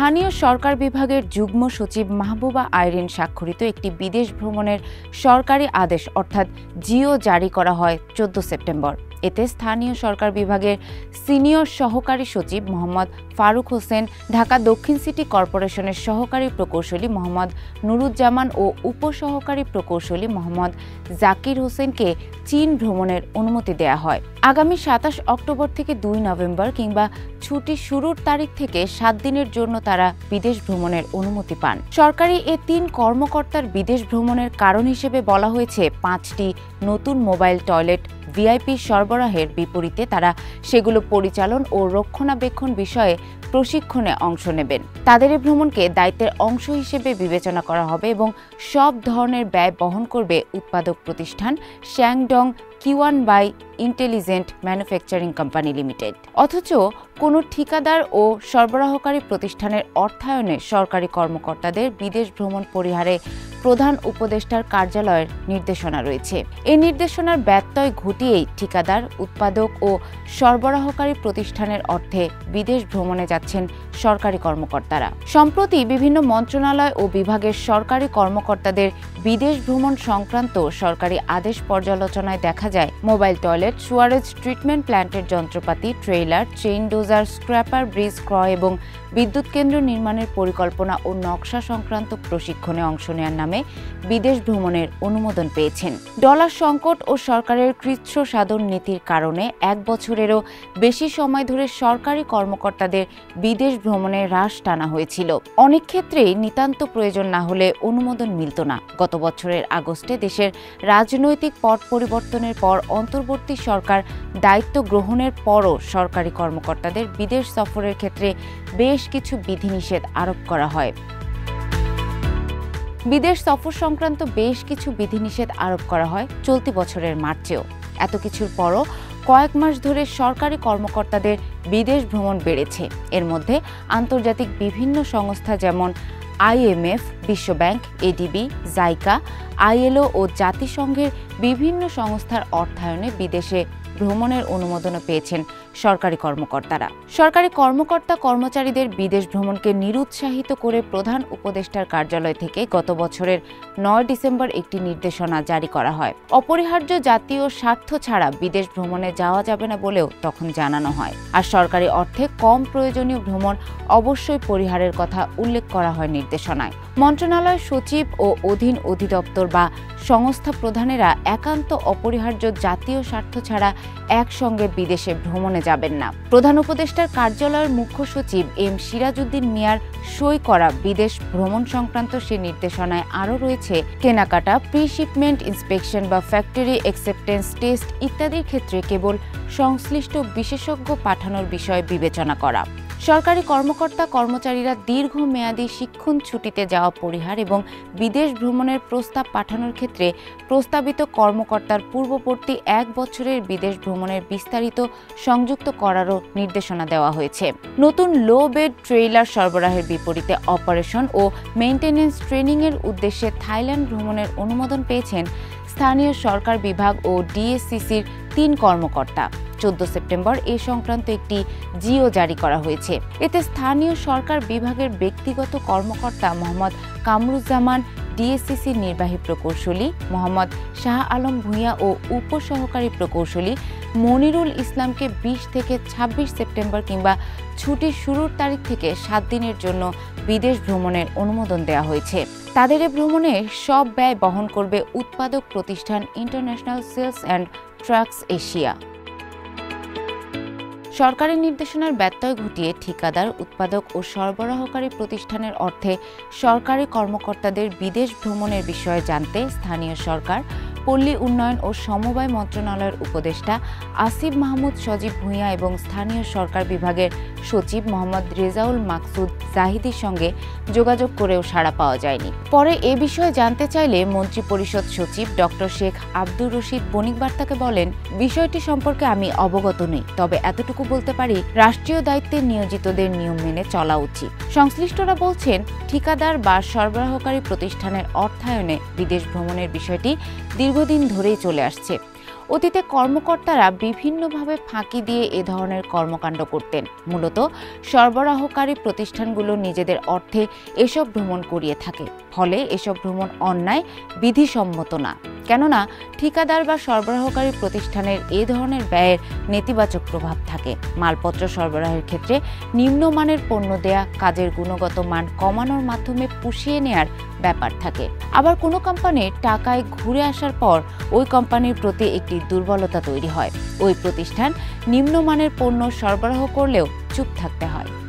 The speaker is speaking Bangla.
স্থানীয় সরকার বিভাগের যুগ্ম সচিব মাহবুবা আইরিন স্বাক্ষরিত একটি বিদেশ ভ্রমণের সরকারি আদেশ অর্থাৎ জিও জারি করা হয় 14 সেপ্টেম্বর। এতে স্থানীয় সরকার বিভাগের সিনিয়র সহকারী সচিব মোহাম্মদ ফারুক হোসেন, ঢাকা দক্ষিণ সিটি কর্পোরেশনের সহকারী প্রকৌশলী মোহাম্মদ নুরুজ্জামান ও উপসহকারী প্রকৌশলী মোহাম্মদ জাকির হোসেনকে চীন ভ্রমণের অনুমতি দেয়া হয়। আগামী 27 অক্টোবর থেকে 2 নভেম্বর কিংবা ছুটি শুরুর তারিখ থেকে 7 দিনের জন্য তারা বিদেশ ভ্রমণের অনুমতি পান। সরকারি এ 3 কর্মকর্তার বিদেশ ভ্রমণের কারণ হিসেবে বলা হয়েছে 5টি নতুন মোবাইল টয়লেট ভিআইপি সরবরাহের বিপরীতে তারা সেগুলো পরিচালন ও রক্ষণাবেক্ষণ বিষয়ে প্রশিক্ষণে অংশ নেবেন। তাদের এই ভ্রমণকে দায়িত্বের অংশ হিসেবে বিবেচনা করা হবে এবং সব ধরনের ব্যয় বহন করবে উৎপাদক প্রতিষ্ঠান Shandong Qiwan by intelligent manufacturing company limited. অথচ কোনো ঠিকাদার ও সরবরাহকারী প্রতিষ্ঠানের অর্থায়নে সরকারি কর্মকর্তাদের বিদেশ ভ্রমণ পরিহারে প্রধান উপদেষ্টার কার্যালয়ের নির্দেশনা রয়েছে। এই নির্দেশনার ব্যত্যয় ঘটিয়েই ঠিকাদার, উৎপাদক ও সরবরাহকারী প্রতিষ্ঠানের অর্থে বিদেশ ভ্রমণে যাচ্ছেন সরকারি কর্মকর্তারা। সম্প্রতি বিভিন্ন মন্ত্রণালয় ও বিভাগের সরকারি কর্মকর্তাদের বিদেশ ভ্রমণ সংক্রান্ত সরকারি আদেশ পর্যালোচনায় দেখা যায় মোবাইল টয়লেট, সুয়ারেজ ট্রিটমেন্ট প্ল্যান্টের যন্ত্রপাতি, trailer, chain dozer, scraper bridge ক্রয় এবং বিদ্যুৎ কেন্দ্র নির্মাণের পরিকল্পনা ও নকশা সংক্রান্ত প্রশিক্ষণে অংশ নেওয়ার নামে বিদেশ ভ্রমণের অনুমোদন পেয়েছেন। ডলার সংকট ও সরকারের কৃচ্ছ সাধন নীতির কারণে 1 বছরেরও বেশি সময় ধরে সরকারি কর্মকর্তাদের বিদেশ ভ্রমণে হ্রাস টানা হয়েছিল। অনেক ক্ষেত্রেই নিতান্ত প্রয়োজন না হলে অনুমোদন মিলত না। গত বছরের আগস্টে দেশের রাজনৈতিক পট পরিবর্তনের পর অন্তর্বর্তী সরকার দায়িত্ব গ্রহণের পরও সরকারি কর্মকর্তাদের বিদেশ সফরের ক্ষেত্রে বেশ কিছু বিধিনিষেধ আরোপ করা হয়। বিদেশ সফর সংক্রান্ত বেশ কিছু বিধিনিষেধ আরোপ করা হয় চলতি বছরের মার্চেও। এত কিছুর পরও কয়েক মাস ধরে সরকারি কর্মকর্তাদের বিদেশ ভ্রমণ বেড়েছে। এর মধ্যে আন্তর্জাতিক বিভিন্ন সংস্থা যেমন IMF, বিশ্বব্যাংক, ADB, জাইকা, ILO ও জাতিসংঘের বিভিন্ন সংস্থার অর্থায়নে বিদেশে ভ্রমণের অনুমোদনও পেয়েছেন সরকারি কর্মকর্তারা। সরকারি কর্মকর্তা কর্মচারীদের বিদেশ ভ্রমণকে নিরুৎসাহিত করে প্রধান উপদেষ্টার কার্যালয় থেকে গত বছরের 9 ডিসেম্বর একটি নির্দেশনা জারি করা হয়। অপরিহার্য জাতীয় স্বার্থ ছাড়া বিদেশ ভ্রমণে যাওয়া যাবে না বলেও তখন জানানো হয়। আর সরকারি অর্থে কম প্রয়োজনীয় ভ্রমণ অবশ্যই পরিহারের কথা উল্লেখ করা হয় নির্দেশনায়। মন্ত্রণালয় সচিব ও অধীন অধিদপ্তর বা সংস্থা প্রধানেরা একান্ত অপরিহার্য জাতীয় স্বার্থ ছাড়া একসঙ্গে বিদেশে ভ্রমণে যাবেন না। প্রধান উপদেষ্টার কার্যালয়ের মুখ্য সচিব এম সিরাজউদ্দিন মিয়ার সই করা বিদেশ ভ্রমণ সংক্রান্ত সে নির্দেশনায় আরও রয়েছে কেনাকাটা, প্রি শিপমেন্ট ইন্সপেকশন বা ফ্যাক্টরি অ্যাকসেপ্টেন্স টেস্ট ইত্যাদির ক্ষেত্রে কেবল সংশ্লিষ্ট বিশেষজ্ঞ পাঠানোর বিষয় বিবেচনা করা। সরকারি কর্মকর্তা কর্মচারীরা দীর্ঘমেয়াদী শিক্ষণ ছুটিতে যাওয়া পরিহার এবং বিদেশ ভ্রমণের প্রস্তাব পাঠানোর ক্ষেত্রে প্রস্তাবিত কর্মকর্তার পূর্ববর্তী 1 বছরের বিদেশ ভ্রমণের বিস্তারিত সংযুক্ত করারও নির্দেশনা দেওয়া হয়েছে। নতুন লো বেড ট্রেইলার সরবরাহের বিপরীতে অপারেশন ও মেইনটেনেন্স ট্রেনিংয়ের উদ্দেশ্যে থাইল্যান্ড ভ্রমণের অনুমোদন পেয়েছেন স্থানীয় সরকার বিভাগ ও DSCCর 3 কর্মকর্তা। 14 সেপ্টেম্বর এ সংক্রান্ত একটি জিও জারি করা হয়েছে। এতে স্থানীয় সরকার বিভাগের ব্যক্তিগত কর্মকর্তা মোহাম্মদ কামরুজ্জামান, DSCC নির্বাহী প্রকৌশলী মোহাম্মদ শাহ আলম ভূঁইয়া ও উপসহকারী প্রকৌশলী মনিরুল ইসলামকে 20 থেকে 26 সেপ্টেম্বর কিংবা ছুটি শুরুর তারিখ থেকে 7 দিনের জন্য বিদেশ ভ্রমণের অনুমোদন দেওয়া হয়েছে। তাদের এ ভ্রমণের সব ব্যয় বহন করবে উৎপাদক প্রতিষ্ঠান international sales and trucks Asia. সরকারি নির্দেশনার ব্যত্যয় ঘটিয়ে ঠিকাদার, উৎপাদক ও সরবরাহকারী প্রতিষ্ঠানের অর্থে সরকারি কর্মকর্তাদের বিদেশ ভ্রমণের বিষয়ে জানতে স্থানীয় সরকার, পল্লী উন্নয়ন ও সমবায় মন্ত্রণালয়ের উপদেষ্টা আসিফ মাহমুদ সজীব ভূঁইয়া এবং স্থানীয় সরকার বিভাগের সচিব মোহাম্মদ রেজাউল মাকসুদ জাহিদির সঙ্গে যোগাযোগ করেও সাড়া পাওয়া যায়নি। পরে এ বিষয়ে জানতে চাইলে মন্ত্রিপরিষদ সচিব ডক্টর শেখ আব্দুর রশিদ বণিক বার্তাকে বলেন, বিষয়টি সম্পর্কে আমি অবগত নই, তবে এতটুকু বলতে পারি রাষ্ট্রীয় দায়িত্বে নিয়োজিতদের নিয়ম মেনে চলা উচিত। সংশ্লিষ্টরা বলছেন, ঠিকাদার বা সরবরাহকারী প্রতিষ্ঠানের অর্থায়নে বিদেশ ভ্রমণের বিষয়টি দীর্ঘদিন ধরেই চলে আসছে। অতীতে কর্মকর্তারা বিভিন্নভাবে ফাঁকি দিয়ে এ ধরনের কর্মকাণ্ড করতেন। মূলত সরবরাহকারী প্রতিষ্ঠানগুলো নিজেদের অর্থে এসব ভ্রমণ করিয়ে থাকে। ফলে এসব ভ্রমণ অন্যায়, বিধিসম্মত না। কেননা ঠিকাদার বা সরবরাহকারী প্রতিষ্ঠানের এ ধরনের ব্যয়ের নেতিবাচক প্রভাব থাকে। মালপত্র সরবরাহের ক্ষেত্রে নিম্নমানের পণ্য দেয়া, কাজের গুণগত মান কমানোর মাধ্যমে পুষিয়ে নেয়ার ব্যাপার থাকে। আবার কোনো কোম্পানির টাকায় ঘুরে আসার পর ওই কোম্পানির প্রতি একটি দুর্বলতা তৈরি হয়। ওই প্রতিষ্ঠান নিম্নমানের পণ্য সরবরাহ করলেও চুপ থাকতে হয়।